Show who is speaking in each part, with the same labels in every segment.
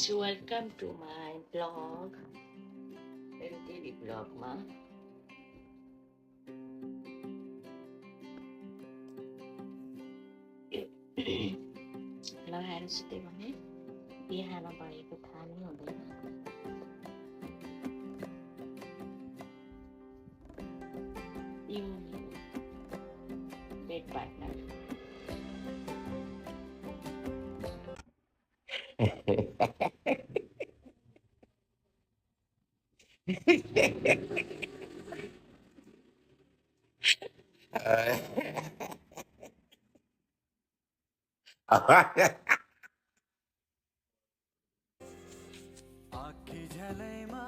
Speaker 1: guys, welcome to my vlog. Daily vlog ma. लगाएर सुते भने बिहान भएको थाहा नै हुँदैन। यो बेड पार्टनर
Speaker 2: आखी झलैमा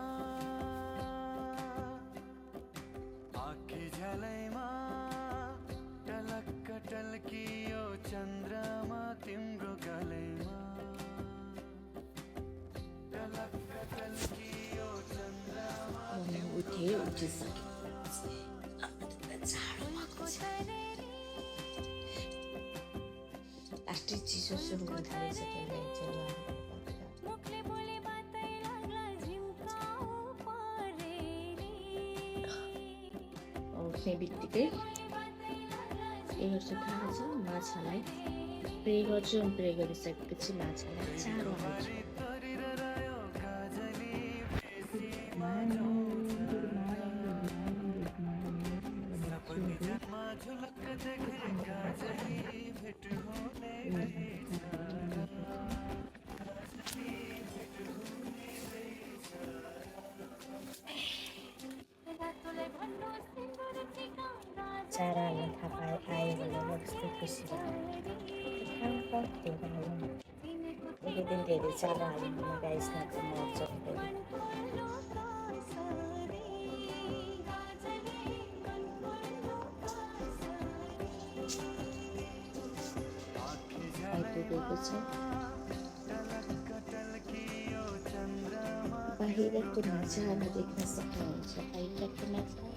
Speaker 2: टलक्क टल्कियो चन्द्रमा तिम्रो गलैमा टलक्क टल्कियो चन्द्रमा
Speaker 1: उठिसके लास्टै चिसो सुरु हुन थालेछ। उठ्ने बित्तिकै के गर्छु थाहा छ, माछालाई प्रे गर्छु। प्रे गरिसकेपछि माछालाई चारो हाल्छु। चारा हाल्न थाहा आयो भने म कस्तो खुसी एक दिन धेरै चारा हाल्नु गाइस नाच्नु मर्छ। आइपुगेको छ। बाहिरको नजारा देख्न सक्नुहुन्छ। बाहिरको नजारा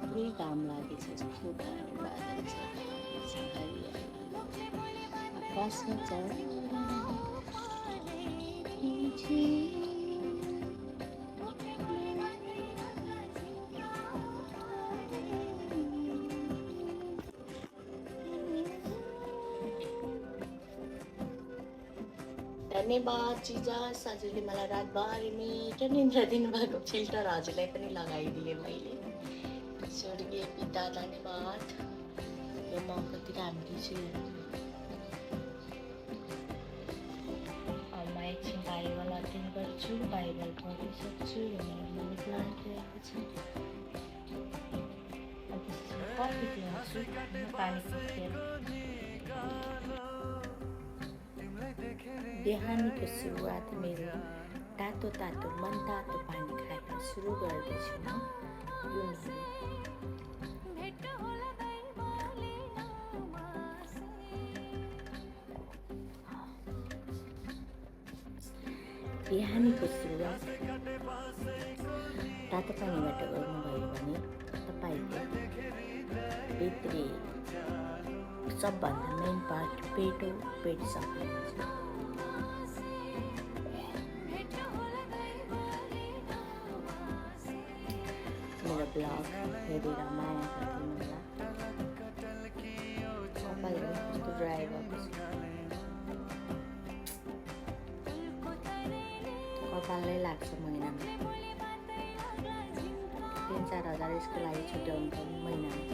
Speaker 1: पुरै घाम लागेछ। जस्तो बादल छ, आकाशमा छ। धन्यवाद जिजास, हजुरले मलाई रातभरि मिठो निन्द्रा दिनुभएको फिल्टर हजुरलाई पनि लगाइदिएँ मैले। स्वर्गीय पिता धन्यवाद। यो म कति राम्रो छु। म एकछिन बाइबल अध्ययन गर्छु, बाइबल पढिसक्छु। कफी पिउँछु, पानी पिएर। बिहानीको सुरुवात मेरो तातो तातो मनतातो पानी खाएर सुरु गर्दैछु म। बिहानीको सुरुवात तातो पानीबाट गर्नुभयो भने तपाईँको भित्री सबभन्दा मेन पार्ट पेट सफा हुन्छ। मेरो ब्लग हेरेर माया गरिदिनु होला। कस्तो ड्राई भएको छ, कपालमै लाग्छ महिनामा 3-4 हजार यसको लागि छुट्याउनु पर्ने महिनामा।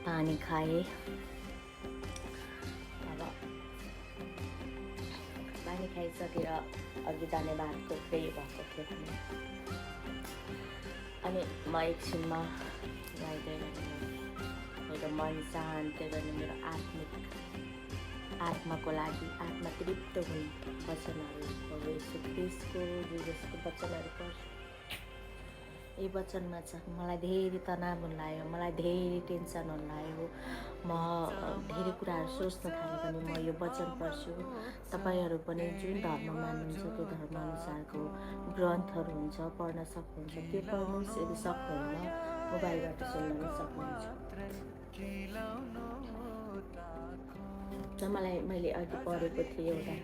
Speaker 1: पानी खाए। अब पानी खाइसकेर अघि धन्यवादको प्रे भएको थियो भने अनि म एकछिनमा गाइदै मेरो मन शान्त गर्ने, मेरो आत्माको लागि आत्मा तृप्त हुने वचनहरू प्रभु येशू ख्रीष्टको जिजसको वचनहरू पढ्छु। यो वचनमा चाहिँ मलाई धेरै तनाव हुन लाग्यो, मलाई धेरै टेन्सन हुन लाग्यो, म धेरै कुराहरू सोच्न थालेँ भने म यो वचन पढ्छु। तपाईँहरू पनि जुन धर्म मान्नुहुन्छ त्यो धर्मअनुसारको ग्रन्थहरू हुन्छ, पढ्न सक्नुहुन्छ। त्यो पढ्नुहोस्, यदि सक्नुहुन्न मोबाइलबाट सुन्न पनि सक्नुहुन्छ। र मैले अघि पढेको थिएँ एउटा,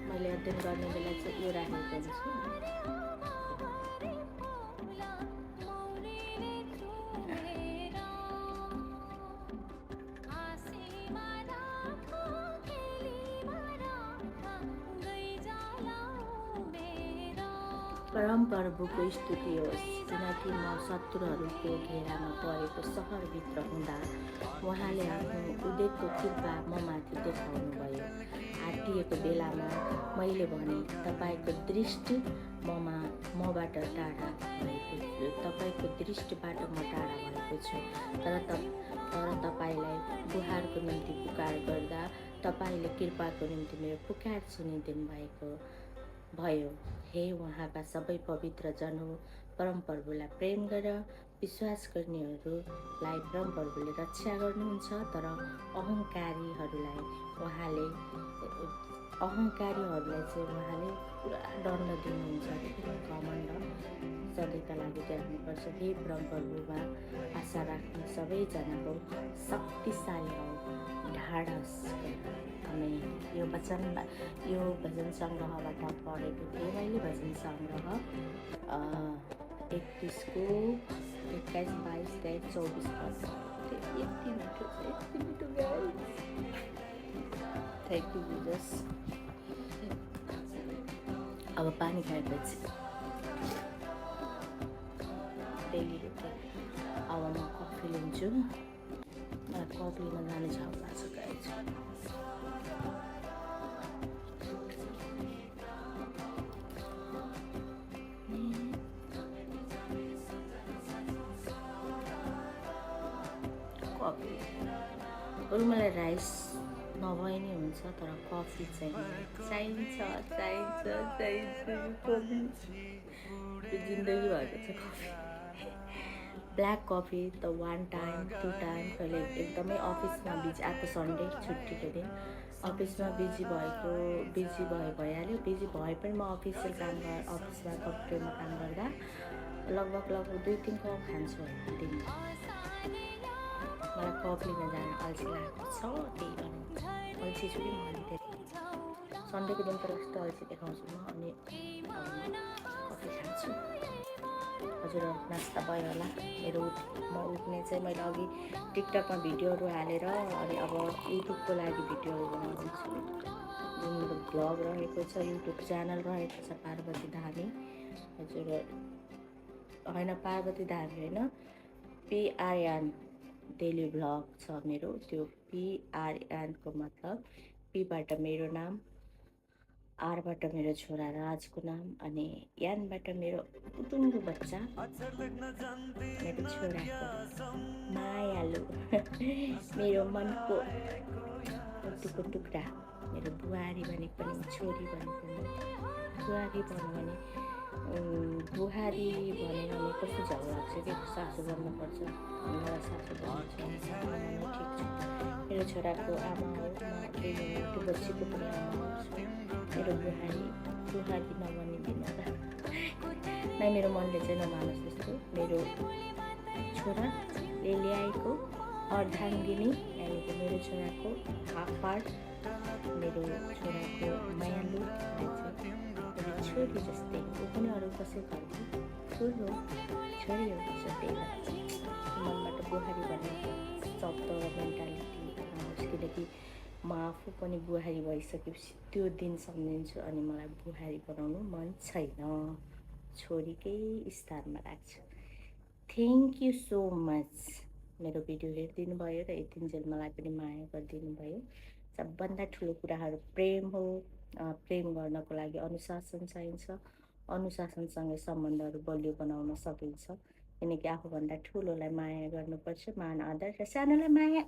Speaker 1: मैले अध्ययन गर्ने बेला चाहिँ यो राखेको हुन्छु। परम प्रभुको स्तुति होस्, किनकि म शत्रुहरूको घेरामा परेको सहरभित्र हुँदा उहाँले आफ्नो उदेकको कृपा ममाथि देखाउनुभयो। हाटिएको बेलामा मैले भने तपाईँको दृष्टि मबाट टाढा भएको छु, तपाईँको दृष्टिबाट म टाढा भएको छु। तर तपाईँलाई गुहारको निम्ति पुकार गर्दा तपाईँले कृपाको निम्ति मेरो पुकार सुनिदिनु भयो। हे उहाँका सबै पवित्र जन हो, परमप्रभुलाई प्रेम गरेर विश्वास गर्नेहरूलाई परमप्रभुले रक्षा गर्नुहुन्छ। तर अहङ्कारीहरूलाई चाहिँ उहाँले पुरा दण्ड दिनुहुन्छ। घमण्ड सधैँका लागि त्याग्नुपर्छ। हे परमप्रभुमा आशा राख्ने सबैजनाको शक्तिशाली हो, ढाडस। हामी यो भजन सङ्ग्रहबाट पढेको थिएँ मैले। भजन सङ्ग्रह 31को 21, 22, 23, 24 पद। यति मिठो गाइस। Thank you Jesus. अब पानी खाएपछि डेली रुटिन। अब म कफी लिन्छु। मलाई कफी लिन जानु छ लाग्छ गाइस। कफी बरु मलाई राइस नभए नि हुन्छ, तर कफी चाहिँ चाहिन्छ। जिन्दगी भएको छ कफी। ब्ल्याक कफी त 1 टाइम 2 टाइम कहिले एकदमै अफिसमा बिजी, आज सन्डे छुट्टीको दिन अफिसमा बिजी भइहाल्यो। बिजी भए पनि म अफिसमा कम्प्युटरमा काम गर्दा लगभग 2-3 कप खान्छु होला दिनमा। मलाई कफी लिन जान अल्छी लागेको छ, त्यही कारण अल्छी छु कि म अलि धेरै। सन्डेको दिन त कस्तो अल्छी देखाउँछु म, अनि कफी खान्छु। हजुर नास्ता भयो होला मेरो। म उठ्ने चाहिँ मैले अघि टिकटकमा भिडियोहरू हालेर अनि अब युट्युबको लागि भिडियोहरू बनाउँछु। जुन मेरो ब्लग रहेको छ, युट्युब च्यानल रहेको छ पार्वती धामी। हजुर होइन, पार्वती धामी होइन, PRN डेली भ्लग छ मेरो। त्यो PRN को मतलब पीबाट मेरो नाम, आरबाट मेरो छोरा राजको नाम, अनि यानबाट मेरो पुटुङ्गो बच्चा, मेरो छोराको मायालु मेरो मनको टुक्रा, मेरो बुहारी भनेको पनि छोरी भनेको बुहारी भन्यो भने बुहारी भन्यो भने कस्तो झगडा लाग्छ कि सासू भन्नुपर्छ, मलाई सासू भन्नुहुन्छ। ठिक छ, मेरो छोराको आमा हो, म त्यो बच्चीको पनि आमा हो। मेरो बुहारी नबनिदिनु होला नै, मेरो मनले चाहिँ नमानोस् जस्तो। मेरो छोराले ल्याएको अर्धाङ्गिनी, यानि कि मेरो छोराको हाफ पार्ट, मेरो छोराको मायालु मेरो छोरी जस्तै। ऊ पनि अरू कसैको घरको छोरी हो जस्तै लाग्छ। मनबाट बुहारी भन्ने शब्द मेन्टालिटी आउँछ, किनकि म आफू पनि बुहारी भइसकेपछि त्यो दिन सम्झिन्छु। अनि मलाई बुहारी बनाउनु मन छैन, छोरीकै स्थानमा राख्छु। थ्याङ्क यू सो मच मेरो भिडियो हेरिदिनु भयो र यतिन्जेल मलाई पनि माया गरिदिनु भयो। सबभन्दा ठुलो कुराहरू प्रेम हो। प्रेम गर्नको लागि अनुशासन चाहिन्छ। अनुशासनसँगै सम्बन्धहरू बलियो बनाउन सकिन्छ, किनकि आफूभन्दा ठुलोलाई माया गर्नुपर्छ, मान आदर, र सानोलाई माया